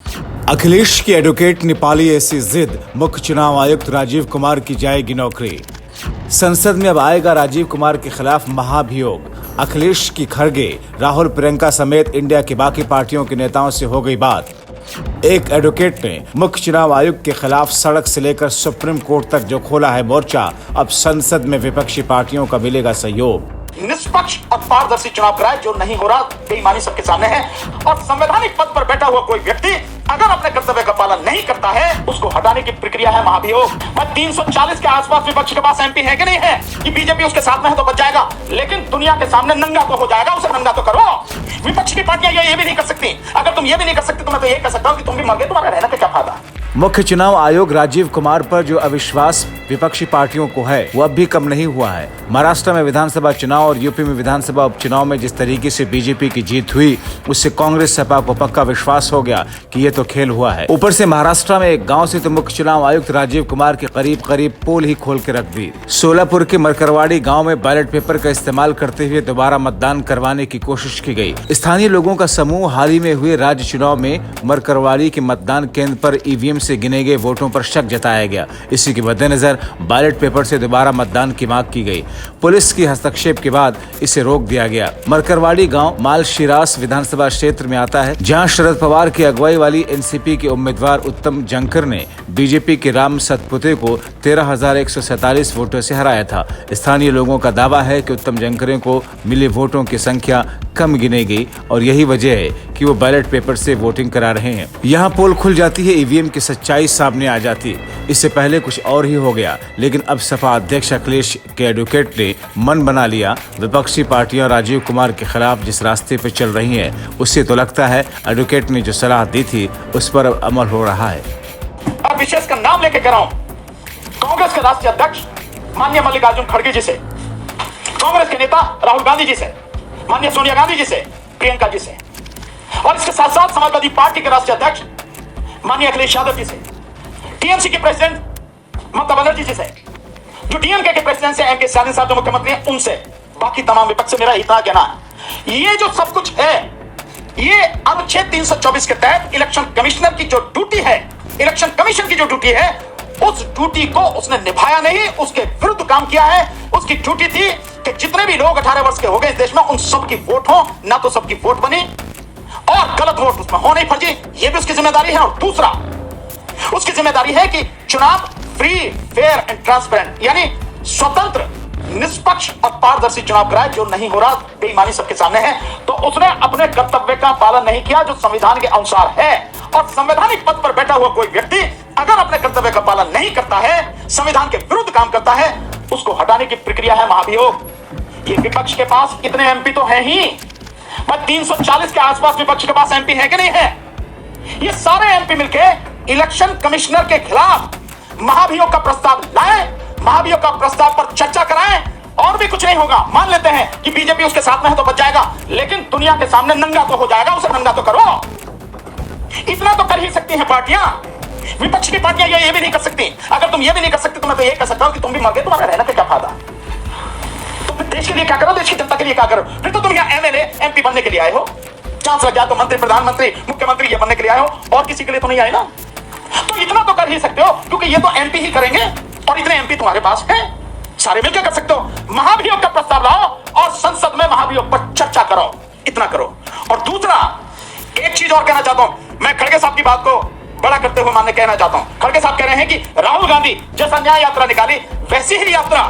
अखिलेश की एडवोकेट ने पाली ऐसी जिद, मुख्य चुनाव आयुक्त राजीव कुमार की जाएगी नौकरी। संसद में अब आएगा राजीव कुमार के खिलाफ महाभियोग। अखिलेश की खड़गे, राहुल, प्रियंका समेत इंडिया की बाकी पार्टियों के नेताओं से हो गई बात। एक एडवोकेट ने मुख्य चुनाव आयुक्त के खिलाफ सड़क से लेकर सुप्रीम कोर्ट तक जो खोला है मोर्चा, अब संसद में विपक्षी पार्टियों का मिलेगा सहयोग। निष्पक्ष और पारदर्शी चुनाव कराए, जो नहीं हो रहा, बेईमानी सबके सामने है। और संवैधानिक पद पर बैठा हुआ कोई व्यक्ति अगर अपने कर्तव्य का पालन नहीं करता है, उसको हटाने की प्रक्रिया है महाभियोग। 340 के आसपास विपक्ष के पास एमपी है कि नहीं है कि बीजेपी उसके साथ में है तो बच जाएगा, लेकिन दुनिया के सामने नंगा तो हो जाएगा, उसे नंगा तो करो। विपक्ष की पार्टियां ये भी नहीं कर सकती। अगर तुम ये भी नहीं कर सकते तो मैं तो ये कह सकता हूं कि तुम भी मर गए, तुम्हारा रहने का क्या फायदा। मुख्य चुनाव आयोग राजीव कुमार पर जो अविश्वास विपक्षी पार्टियों को है, वो अब भी कम नहीं हुआ है। महाराष्ट्र में विधानसभा चुनाव और यूपी में विधानसभा उपचुनाव में जिस तरीके से बीजेपी की जीत हुई, उससे कांग्रेस सपा को पक्का विश्वास हो गया कि ये तो खेल हुआ है। ऊपर से महाराष्ट्र में एक गांव से तो मुख्य चुनाव आयुक्त राजीव कुमार के करीब करीब पोल ही खोल के रख दी। सोलापुर के मरकरवाड़ी गाँव में बैलेट पेपर का इस्तेमाल करते हुए दोबारा मतदान करवाने की कोशिश की गयी। स्थानीय लोगों का समूह हाल ही में हुए राज्य चुनाव में मरकरवाड़ी के मतदान केंद्र पर ईवीएम से गिने गए वोटों पर शक जताया गया। इसी के मद्देनजर बैलेट पेपर से दोबारा मतदान की मांग की गई। पुलिस की हस्तक्षेप के बाद इसे रोक दिया गया। मरकरवाड़ी गांव मालशिरास विधानसभा क्षेत्र में आता है, जहां शरद पवार की अगुवाई वाली एनसीपी के उम्मीदवार उत्तम जंकर ने बीजेपी के राम सतपुते को 13,147 वोटों से हराया था। स्थानीय लोगों का दावा है कि उत्तम जंकरे को मिले वोटों की संख्या कम गिनी गई और यही वजह है कि वो बैलेट पेपर से वोटिंग करा रहे हैं। यहाँ पोल खुल जाती है, ईवीएम की सच्चाई सामने आ जाती है। इससे पहले कुछ और ही हो गया, लेकिन अब सपा अध्यक्ष अखिलेश के एडवोकेट ने मन बना लिया। विपक्षी पार्टियां राजीव कुमार के खिलाफ जिस रास्ते पर चल रही हैं, उससे तो लगता है एडवोकेट ने जो सलाह दी थी उस पर अब अमल हो रहा है। अब विशेष का नाम लेके कह रहा हूं, कांग्रेस के राष्ट्रीय अध्यक्ष माननीय मल्लिकार्जुन खड़गे जी से, कांग्रेस के नेता राहुल गांधी जी से, माननीय सोनिया गांधी जी से, प्रियंका जी से, और इसके साथ साथ समाजवादी पार्टी के राष्ट्रीय अध्यक्ष माननीय अखिलेश यादव जी से, टीएमसी के प्रेसिडेंट ममता बनर्जी जी से, जो डीएमके के प्रेसिडेंट से एम के स्टालिन साहब जो मुख्यमंत्री हैं उनसे, बाकी तमाम विपक्ष से मेरा इतना कहना है, ये जो सब कुछ है, ये अनुच्छेद 324 के तहत इलेक्शन कमिश्नर की जो ड्यूटी है, इलेक्शन कमीशन की जो ड्यूटी है, उस ड्यूटी को उसने निभाया नहीं, उसके विरुद्ध काम किया है। उसकी ड्यूटी थी कि जितने भी लोग 18 वर्ष के हो गए इस देश में, उन सबकी वोट हो, ना तो सबकी वोट बनी और गलत वोट उसमें हो नहीं फर्जी, ये भी उसकी जिम्मेदारी है। और दूसरा, उसकी जिम्मेदारी है कि चुनाव फ्री, फेयर एंड ट्रांसपेरेंट, यानी स्वतंत्र, निष्पक्ष और पारदर्शी चुनाव कराए, जो नहीं हो रहा, बेईमानी सबके सामने है। तो उसने अपने कर्तव्य का पालन नहीं किया जो संविधान के अनुसार है। और संवैधानिक पद पर बैठा हुआ कोई व्यक्ति अगर अपने कर्तव्य का पालन नहीं करता है, संविधान के विरुद्ध काम करता है, उसको हटाने की प्रक्रिया है महाभियोग। ये विपक्ष के पास इतने एमपी तो हैं ही, 340 के आसपास विपक्ष के पास एमपी है कि नहीं है। ये सारे एमपी मिलके इलेक्शन कमिश्नर के खिलाफ महाभियोग का प्रस्ताव लाए, महाभियोग का प्रस्ताव पर चर्चा कराएं, और भी कुछ नहीं होगा। मान लेते हैं कि बीजेपी उसके साथ में है तो बच जाएगा, लेकिन दुनिया के सामने नंगा तो हो जाएगा, उसे नंगा तो करो। इतना तो कर ही सकती हैं पार्टियां। विपक्ष की पार्टियां ये भी नहीं कर सकती। अगर तुम ये भी नहीं कर सकते तो मैं तो ये कह सकता हूं कि तुम भी मर गए, तुम्हारा रहने का क्या फायदा। तुम देश के लिए क्या करो, देश की जनता के लिए क्या करो। फिर तो तुम यहाँ एमएलए एमपी बनने के लिए आए हो, चांस लग जाए तो मंत्री, प्रधानमंत्री, मुख्यमंत्री ये बनने के लिए आए हो, और किसी के लिए तो नहीं आए ना। तो इतना तो कर ही सकते हो, क्योंकि ये तो एमपी ही करेंगे और इतने एमपी तुम्हारे पास है, सारे मिलकर कर सकते हो। महाभियोग का प्रस्ताव लाओ और संसद में महाभियोग पर चर्चा करो, इतना करो। और दूसरा, एक चीज और कहना चाहता हूं, मैं खड़गे साहब की बात को बड़ा करते हुए मानने कहना चाहता हूं। खड़गे साहब कह रहे हैं कि राहुल गांधी जैसा न्याय यात्रा निकाली, वैसी ही यात्रा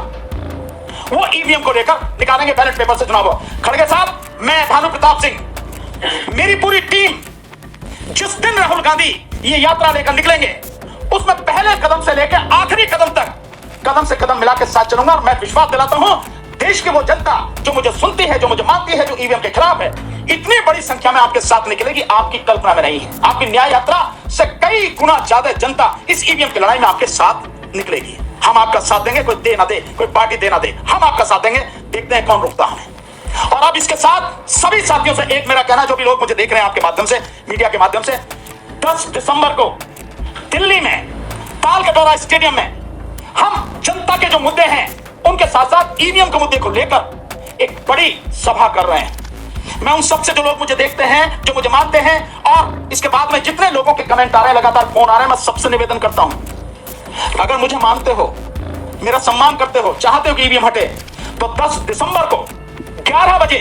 वो ईवीएम को लेकर निकालेंगे, बैलेट पेपर से चुनाव। खड़गे साहब, मैं भानु प्रताप सिंह, मेरी पूरी टीम जिस दिन राहुल गांधी ये यात्रा लेकर निकलेंगे, उसमें पहले कदम से लेकर आखिरी कदम तक कदम से कदम मिलाकर साथ चलूंगा। और मैं विश्वास दिलाता हूं, देश की वो जनता जो मुझे सुनती है, जो मुझे मानती है, जो ईवीएम के खिलाफ है, इतनी बड़ी संख्या में आपके साथ निकलेगी, आपकी कल्पना में नहीं है। आपकी न्याय यात्रा से कई गुना ज्यादा जनता इस ईवीएम की लड़ाई में आपके साथ निकलेगी। हम आपका साथ देंगे, कोई दे ना दे, कोई पार्टी दे ना दे, हम आपका साथ देंगे। देखते हैं कौन रुकता हमें। और अब इसके साथ सभी साथियों से एक मेरा कहना, जो भी लोग मुझे देख रहे हैं आपके माध्यम से, मीडिया के माध्यम से, 10 दिसंबर को दिल्ली में ताल कटोरा स्टेडियम में हम जनता के जो मुद्दे हैं उनके साथ साथ ईवीएम के मुद्दे को लेकर एक बड़ी सभा कर रहे हैं। मैं उन सबसे जो लोग मुझे देखते हैं, जो मुझे मानते हैं, और इसके बाद में जितने लोगों के कमेंट आ रहे हैं, लगातार फोन आ रहे हैं, मैं सबसे निवेदन करता हूं, अगर मुझे मानते हो, मेरा सम्मान करते हो, चाहते हो कि ईवीएम हटे, तो 10 दिसंबर को 11 बजे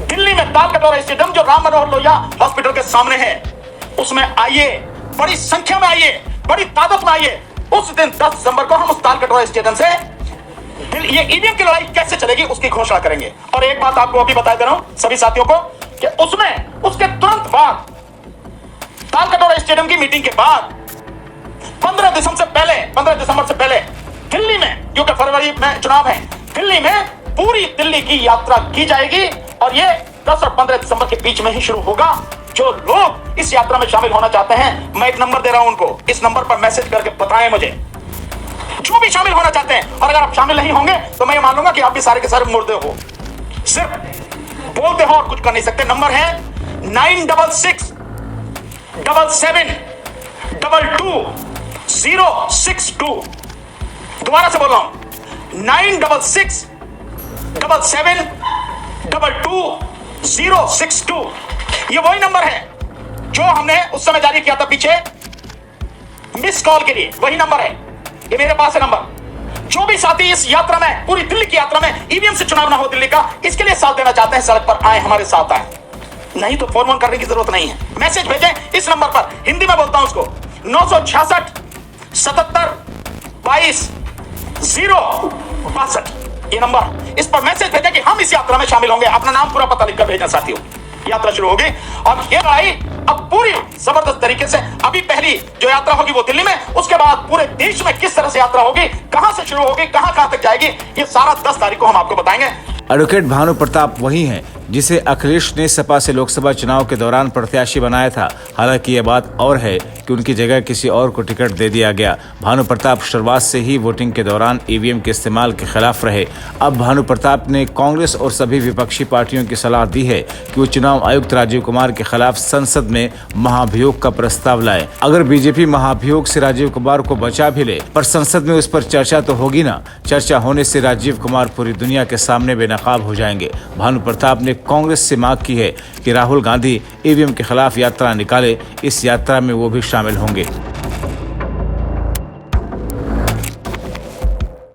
दिल्ली में तालकटोरा स्टेडियम जो राम मनोहर लोहिया हॉस्पिटल के सामने है, उसमें आइए, बड़ी संख्या में आइए, बड़ी तादाद में आइए। उस दिन 10 दिसंबर को हम उस तालकटोरा स्टेडियम से ये ईवीएम की लड़ाई कैसे चलेगी उसकी घोषणा करेंगे। और एक बात आपको अभी बता दे रहा हूं सभी साथियों को कि उसमें उसके तुरंत बाद तालकटोरा स्टेडियम की मीटिंग के बाद 15 दिसंबर से पहले दिल्ली में, क्योंकि फरवरी में चुनाव है, दिल्ली में पूरी दिल्ली की यात्रा की जाएगी और ये 10 और 15 दिसंबर के बीच में ही शुरू होगा। जो लोग इस यात्रा में शामिल होना चाहते हैं, मैं एक नंबर दे रहा हूं उनको, इस नंबर पर मैसेज करके बताएं मुझे, जो भी शामिल होना चाहते हैं। और अगर आप शामिल नहीं होंगे तो मैं ये मान लूंगा कि आप भी सारे के सारे मुर्दे हो, सिर्फ बोलते हो और कुछ कर नहीं सकते। नंबर है 9677222062। दोबारा से बोल रहा हूं, 9677222062। ये वही नंबर है जो हमने उस समय जारी किया था पीछे मिस कॉल के लिए, वही नंबर है, ये मेरे पास है नंबर। जो भी साथी इस यात्रा में, पूरी दिल्ली की यात्रा में ईवीएम से चुनाव ना हो दिल्ली का, इसके लिए साथ देना चाहते हैं, सड़क पर आए, हमारे साथ आए, नहीं तो फोन करने की जरूरत नहीं है, मैसेज भेजें इस नंबर पर। हिंदी में बोलता हूं उसको, 966 77 22 062, ये नंबर, इस पर मैसेज भेजें कि हम इस यात्रा में शामिल होंगे। अपना नाम पूरा पता लिखकर भेजना साथियों। यात्रा शुरू होगी और ये लड़ाई अब पूरी जबरदस्त तरीके से, अभी पहली जो यात्रा होगी वो दिल्ली में, उसके बाद पूरे देश में किस तरह से यात्रा होगी, कहां से शुरू होगी, कहां तक जाएगी, ये सारा 10 तारीख को हम आपको बताएंगे। एडवोकेट भानु प्रताप वही हैं जिसे अखिलेश ने सपा से लोकसभा चुनाव के दौरान प्रत्याशी बनाया था। हालांकि यह बात और है कि उनकी जगह किसी और को टिकट दे दिया गया। भानु प्रताप शुरुआत से ही वोटिंग के दौरान ईवीएम के इस्तेमाल के खिलाफ रहे। अब भानु प्रताप ने कांग्रेस और सभी विपक्षी पार्टियों की सलाह दी है कि वो चुनाव आयुक्त राजीव कुमार के खिलाफ संसद में महाभियोग का प्रस्ताव लाए। अगर बीजेपी महाभियोग से राजीव कुमार को बचा भी ले, पर संसद में उस पर चर्चा तो होगी ना। चर्चा होने से राजीव कुमार पूरी दुनिया के सामने बेनकाब हो जाएंगे। भानु प्रताप ने कांग्रेस से मांग की है कि राहुल गांधी ईवीएम के खिलाफ यात्रा निकाले। इस यात्रा में वो भी शामिल होंगे।